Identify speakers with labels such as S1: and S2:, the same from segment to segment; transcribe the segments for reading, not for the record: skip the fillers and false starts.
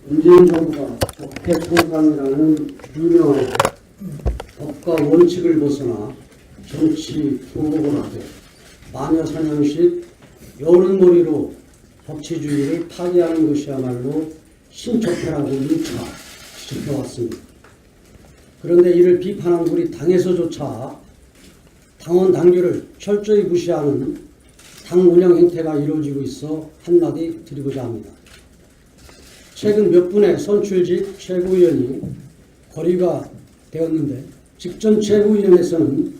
S1: 문재인 정부가 적폐청산이라는 유명한 법과 원칙을 벗어나 정치 보복을 하고 마녀사냥식 여론몰이로 법치주의를 파괴하는 것이야말로 신적폐라고 누차 지적해왔습니다. 그런데 이를 비판한 우리 당에서조차 당원 당규를 철저히 무시하는 당 운영 행태가 이루어지고 있어 한마디 드리고자 합니다. 최근 몇 분의 선출직 최고위원이 거리가 되었는데 직전 최고위원회에서는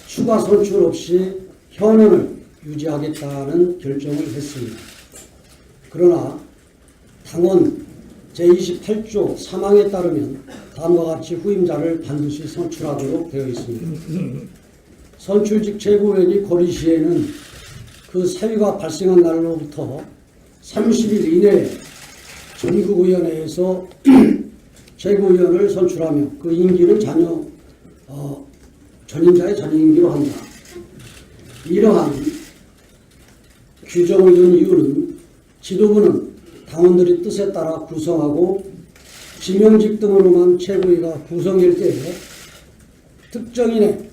S1: 추가 선출 없이 현역을 유지하겠다는 결정을 했습니다. 그러나 당원 제28조 3항에 따르면 다음과 같이 후임자를 반드시 선출하도록 되어 있습니다. 선출직 최고위원이 거리 시에는 그 사유가 발생한 날로부터 30일 이내에 전국위원회에서 최고위원을 선출하며 그 임기는 전임자의 전임 임기로 한다. 이러한 규정을 둔 이유는 지도부는 당원들의 뜻에 따라 구성하고 지명직 등으로만 최고위가 구성될 때에 특정인의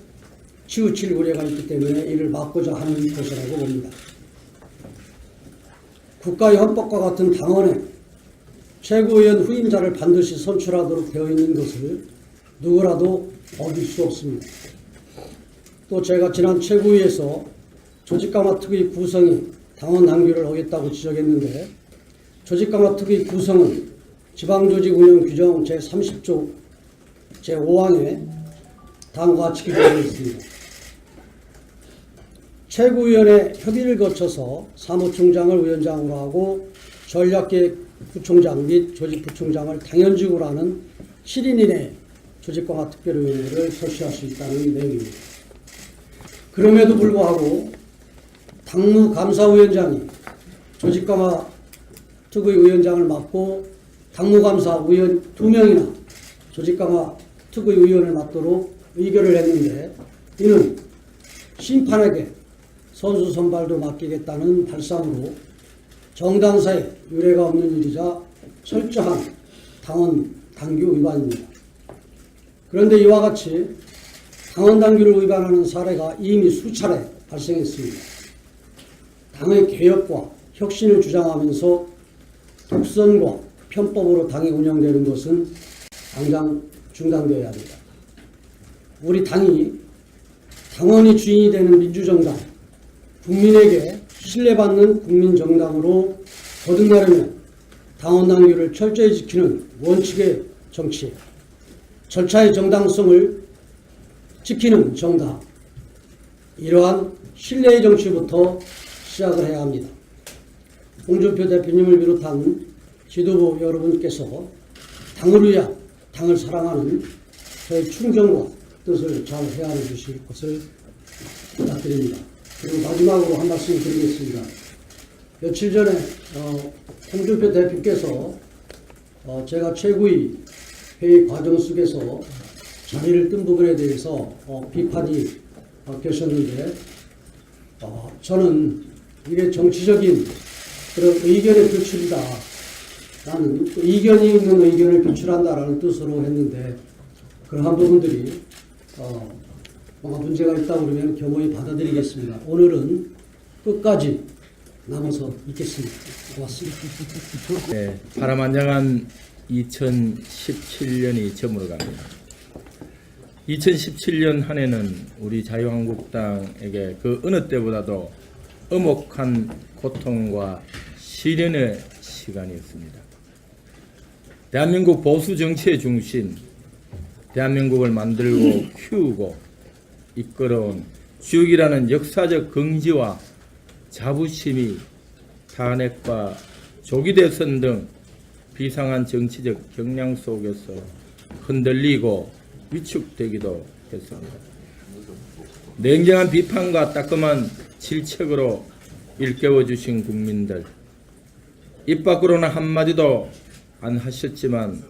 S1: 치우칠 우려가 있기 때문에 이를 막고자 하는 것이라고 봅니다. 국가의 헌법과 같은 당원의 최고위원 후임자를 반드시 선출하도록 되어 있는 것을 누구라도 어길 수 없습니다. 또 제가 지난 최고위에서 조직강화특위 구성이 당원 당규를 어겼다고 지적했는데 조직강화특위 구성은 지방조직운영규정 제30조 제5항에 다음과 같이 기재되어 있습니다. 최고위원회 협의를 거쳐서 사무총장을 위원장으로 하고 전략기획부총장 및 조직부총장을 당연직으로 하는 7인 이내에 조직강화특별위원회를 설치할 수 있다는 내용입니다. 그럼에도 불구하고 당무감사위원장이 조직강화특위위원장을 맡고 당무감사위원 2명이나 조직강화특위위원을 맡도록 의결을 했는데 이는 심판에게 선수 선발도 맡기겠다는 발상으로 정당사에 유례가 없는 일이자 철저한 당원 당규 위반입니다. 그런데 이와 같이 당원 당규를 위반하는 사례가 이미 수차례 발생했습니다. 당의 개혁과 혁신을 주장하면서 독선과 편법으로 당이 운영되는 것은 당장 중단되어야 합니다. 우리 당이 당원이 주인이 되는 민주정당, 국민에게 신뢰받는 국민정당으로 거듭나려면 당원 당규를 철저히 지키는 원칙의 정치, 절차의 정당성을 지키는 정당, 이러한 신뢰의 정치부터 시작을 해야 합니다. 홍준표 대표님을 비롯한 지도부 여러분께서 당을 위한, 당을 사랑하는 저의 충정과 뜻을 잘 헤아려 주실 것을 부탁드립니다. 그리고 마지막으로 한 말씀 드리겠습니다. 며칠 전에 홍준표 대표께서 제가 최고위 회의 과정 속에서 자리를 뜬 부분에 대해서 비판이 계셨는데 저는 이게 정치적인 그런 의견의 표출이다. 나는 이견이 있는 의견을 표출한다라는 뜻으로 했는데 그러한 부분들이 뭔가 문제가 있다고 그러면 겸허히 받아들이겠습니다. 오늘은 끝까지 남아서 있겠습니다. 고맙습니다.
S2: 네, 파란만장한 2017년이 저물어갑니다. 2017년 한 해는 우리 자유한국당에게 그 어느 때보다도 엄혹한 고통과 시련의 시간이었습니다. 대한민국 보수 정치의 중심, 대한민국을 만들고 키우고 이끌어온 주역이라는 역사적 긍지와 자부심이 탄핵과 조기 대선 등 비상한 정치적 경향 속에서 흔들리고 위축되기도 했습니다. 냉정한 비판과 따끔한 질책으로 일깨워주신 국민들, 입 밖으로는 한마디도 안 하셨지만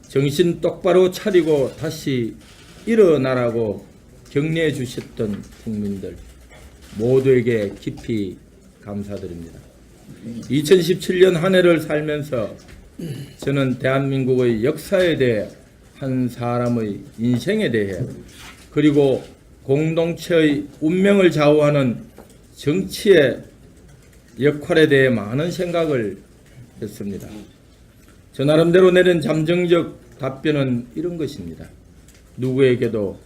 S2: 정신 똑바로 차리고 다시 일어나라고 격려해 주셨던 국민들 모두에게 깊이 감사드립니다. 2017년 한 해를 살면서 저는 대한민국의 역사에 대해 한 사람의 인생에 대해 그리고 공동체의 운명을 좌우하는 정치의 역할에 대해 많은 생각을 했습니다. 저 나름대로 내린 잠정적 답변은 이런 것입니다. 누구에게도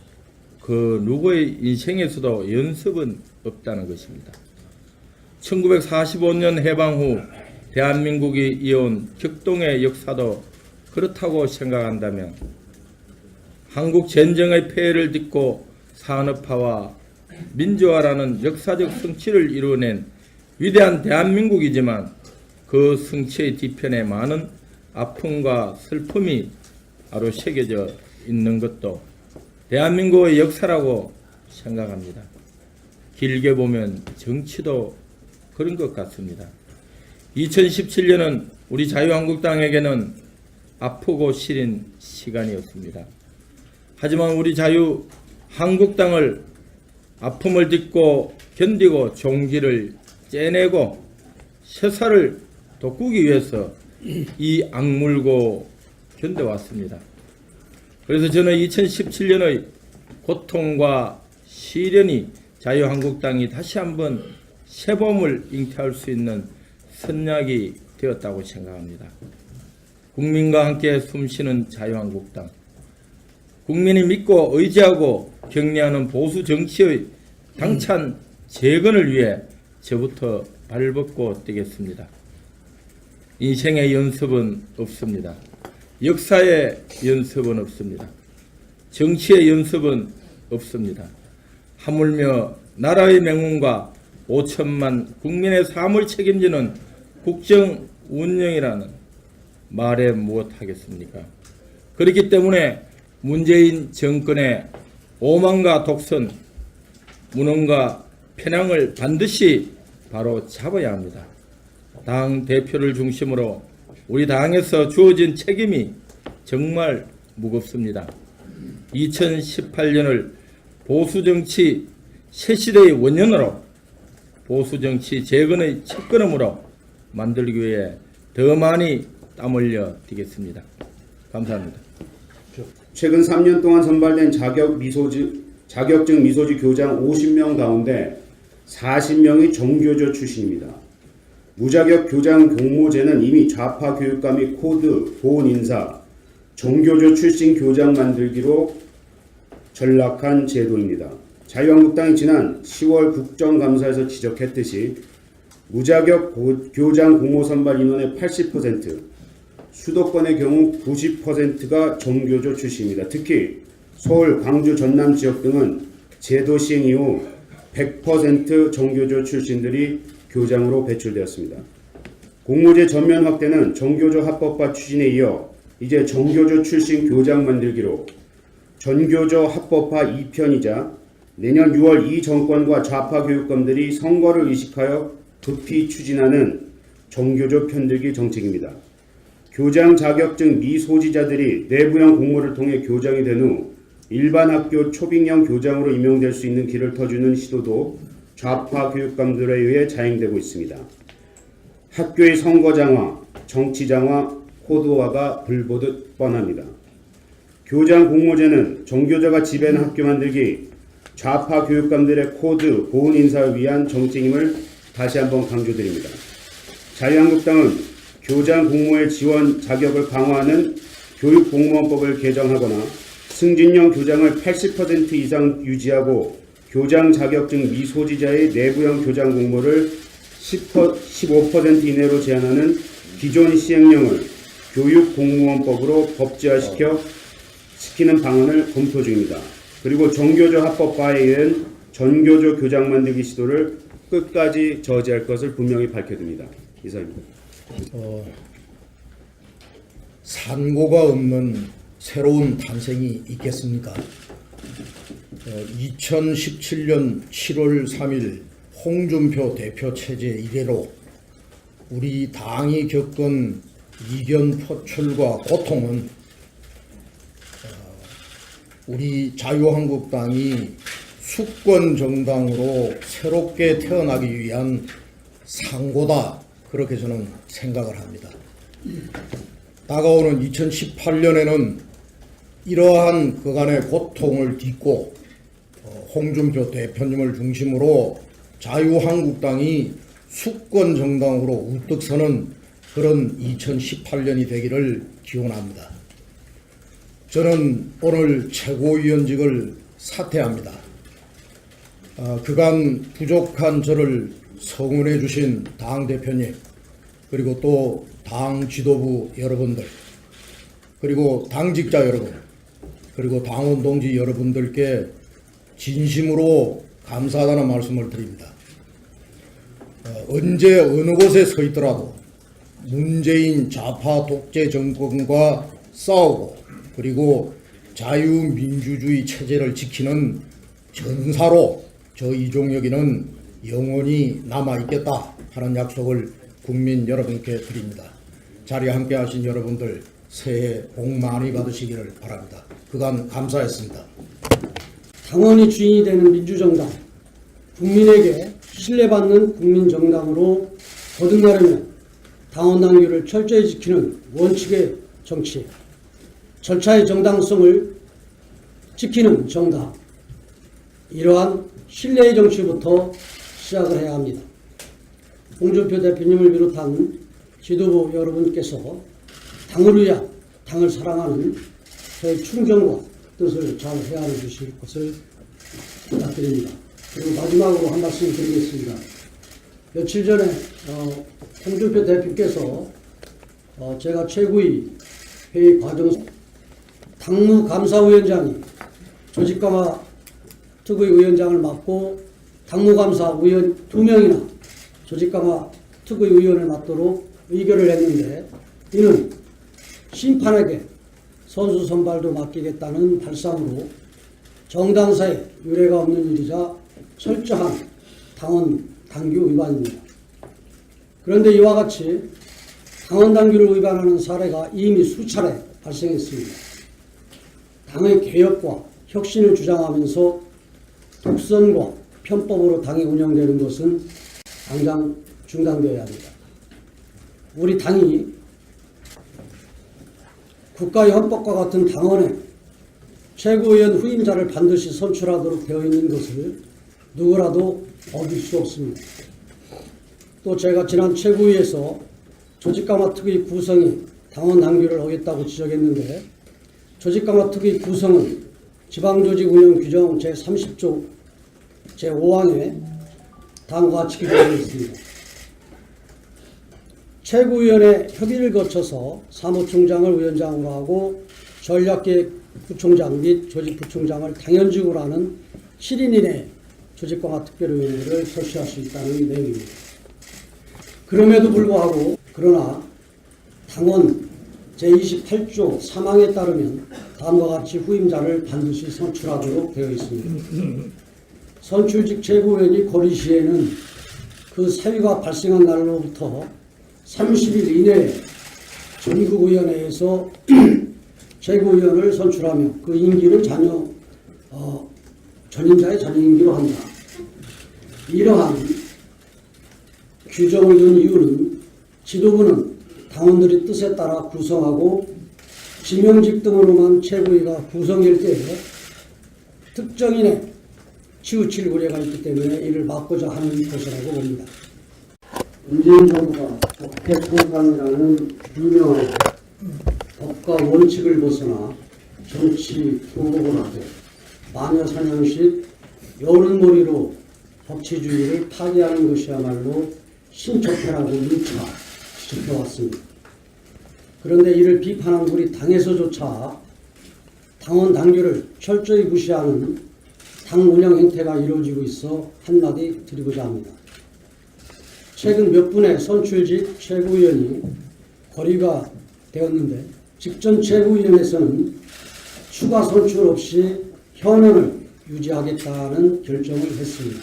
S2: 그 누구의 인생에서도 연습은 없다는 것입니다. 1945년 해방 후 대한민국이 이어온 격동의 역사도 그렇다고 생각한다면 한국 전쟁의 폐해를 딛고 산업화와 민주화라는 역사적 성취를 이루어낸 위대한 대한민국이지만 그 성취의 뒤편에 많은 아픔과 슬픔이 바로 새겨져 있는 것도 대한민국의 역사라고 생각합니다. 길게 보면 정치도 그런 것 같습니다. 2017년은 우리 자유한국당에게는 아프고 시린 시간이었습니다. 하지만 우리 자유한국당을 아픔을 딛고 견디고 종기를 째내고 세사를 돋구기 위해서 이 악물고 견뎌왔습니다. 그래서 저는 2017년의 고통과 시련이 자유한국당이 다시 한번 새봄을 잉태할 수 있는 선약이 되었다고 생각합니다. 국민과 함께 숨쉬는 자유한국당, 국민이 믿고 의지하고 격려하는 보수 정치의 당찬 재건을 위해 저부터 발벗고 뛰겠습니다. 인생의 연습은 없습니다. 역사의 연습은 없습니다. 정치의 연습은 없습니다. 하물며 나라의 명운과 5천만 국민의 삶을 책임지는 국정 운영이라는 말에 무엇하겠습니까? 그렇기 때문에 문재인 정권의 오만과 독선, 무능과 편향을 반드시 바로 잡아야 합니다. 당 대표를 중심으로 우리 당에서 주어진 책임이 정말 무겁습니다. 2018년을 보수정치 새시대의 원년으로 보수정치 재건의 첫걸음으로 만들기 위해 더 많이 땀 흘려 뛰겠습니다. 감사합니다.
S3: 최근 3년 동안 선발된 자격증 미소지 교장 50명 가운데 40명이 정교조 출신입니다. 무자격 교장 공모제는 이미 좌파 교육감 및 코드, 보훈 인사, 정교조 출신 교장 만들기로 전락한 제도입니다. 자유한국당이 지난 10월 국정감사에서 지적했듯이 무자격 교장 공모 선발 인원의 80%, 수도권의 경우 90%가 정교조 출신입니다. 특히 서울, 광주, 전남 지역 등은 제도 시행 이후 100% 정교조 출신들이 교장으로 배출되었습니다. 공모제 전면 확대는 정교조 합법화 추진에 이어 이제 정교조 출신 교장 만들기로 전교조 합법화 2편이자 내년 6월 이 정권과 좌파 교육감들이 선거를 의식하여 급히 추진하는 정교조 편들기 정책입니다. 교장 자격증 미소지자들이 내부형 공모를 통해 교장이 된 후 일반 학교 초빙형 교장으로 임용될 수 있는 길을 터주는 시도도 좌파 교육감들에 의해 자행되고 있습니다. 학교의 선거 장화, 정치 장화, 코드화가 불보듯 뻔합니다. 교장 공모제는 정교조가 지배하는 학교 만들기, 좌파 교육감들의 코드, 보훈 인사를 위한 정책임을 다시 한번 강조드립니다. 자유한국당은 교장 공모의 지원 자격을 강화하는 교육공무원법을 개정하거나 승진형 교장을 80% 이상 유지하고 교장 자격증 미소지자의 내부형 교장 공모를 15% 이내로 제한하는 기존 시행령을 교육공무원법으로 법제화시키는 방안을 검토 중입니다. 그리고 정교조 합법화에 의한 전교조 교장 만들기 시도를 끝까지 저지할 것을 분명히 밝혀둡니다. 이상입니다.
S4: 산고가 없는 새로운 탄생이 있겠습니까? 2017년 7월 3일 홍준표 대표 체제 이래로 우리 당이 겪은 이견 표출과 고통은 우리 자유한국당이 수권 정당으로 새롭게 태어나기 위한 상고다, 그렇게 저는 생각을 합니다. 다가오는 2018년에는 이러한 그간의 고통을 딛고 홍준표 대표님을 중심으로 자유한국당이 수권 정당으로 우뚝 서는 그런 2018년이 되기를 기원합니다. 저는 오늘 최고위원직을 사퇴합니다. 그간 부족한 저를 성원해 주신 당대표님, 그리고 또 당 지도부 여러분들, 그리고 당직자 여러분, 그리고 당원 동지 여러분들께 진심으로 감사하다는 말씀을 드립니다. 언제 어느 곳에 서 있더라도 문재인 좌파 독재 정권과 싸우고, 그리고 자유민주주의 체제를 지키는 전사로 저 이종혁이는 영원히 남아있겠다 하는 약속을 국민 여러분께 드립니다. 자리에 함께 하신 여러분들 새해 복 많이 받으시기를 바랍니다. 그간 감사했습니다.
S1: 당원이 주인이 되는 민주정당, 국민에게 신뢰받는 국민정당으로 거듭나려면 당원 당규를 철저히 지키는 원칙의 정치, 절차의 정당성을 지키는 정당, 이러한 신뢰의 정치부터 시작을 해야 합니다. 홍준표 대표님을 비롯한 지도부 여러분께서 당을 위한, 당을 사랑하는 저의 충정과 뜻을 잘 헤아려 주실 것을 부탁드립니다. 그리고 마지막으로 한 말씀 드리겠습니다. 며칠 전에 홍준표 대표께서 제가 최고위 회의 과정에서 당무감사위원장이 조직강화 특위 위원장을 맡고 당무감사위원 2명이나 조직강화 특위 위원을 맡도록 의결을 했는데, 이는 심판에게 선수 선발도 맡기겠다는 발상으로 정당사에 유례가 없는 일이자 철저한 당원 당규 위반입니다. 그런데 이와 같이 당원 당규를 위반하는 사례가 이미 수차례 발생했습니다. 당의 개혁과 혁신을 주장하면서 독선과 편법으로 당이 운영되는 것은 당장 중단되어야 합니다. 우리 당이 국가의 헌법과 같은 당원의 최고위원 후임자를 반드시 선출하도록 되어 있는 것을 누구라도 어길 수 없습니다. 또 제가 지난 최고위에서 조직강화 특위 구성이 당원 당규를 어겼다고 지적했는데, 조직강화 특위 구성은 지방조직운영 규정 제30조 제5항에 다음과 같이 규정되어 있습니다. 최고위원회 협의를 거쳐서 사무총장을 위원장으로 하고 전략기획부총장 및 조직부총장을 당연직으로 하는 7인 이내 조직강화 특별위원회를 설치할 수 있다는 내용입니다. 그럼에도 불구하고, 그러나 당원 제28조 3항에 따르면 다음과 같이 후임자를 반드시 선출하도록 되어 있습니다. 선출직 최고위원이 거리 시에는 그 사유가 발생한 날로부터 30일 이내에 전국위원회에서 최고위원을 선출하며 그 임기를 전임자의 전임 임기로 한다. 이러한 규정을 둔 이유는 지도부는 당원들의 뜻에 따라 구성하고 지명직 등으로만 최고위가 구성될 때에 특정인의 치우칠 우려가 있기 때문에 이를 막고자 하는 것이라고 봅니다. 문재인 정부가 적폐청산이라는 유명한 법과 원칙을 벗어나 정치 보복을 하고 마녀사냥식 여론몰이로 법치주의를 파괴하는 것이야말로 신척해라고 누차 지켜왔습니다. 그런데 이를 비판한 우리 당에서조차 당원 당규를 철저히 무시하는 당 운영 행태가 이루어지고 있어 한마디 드리고자 합니다. 최근 몇 분의 선출직 최고위원이 거리가 되었는데, 직전 최고위원회에서는 추가 선출 없이 현원을 유지하겠다는 결정을 했습니다.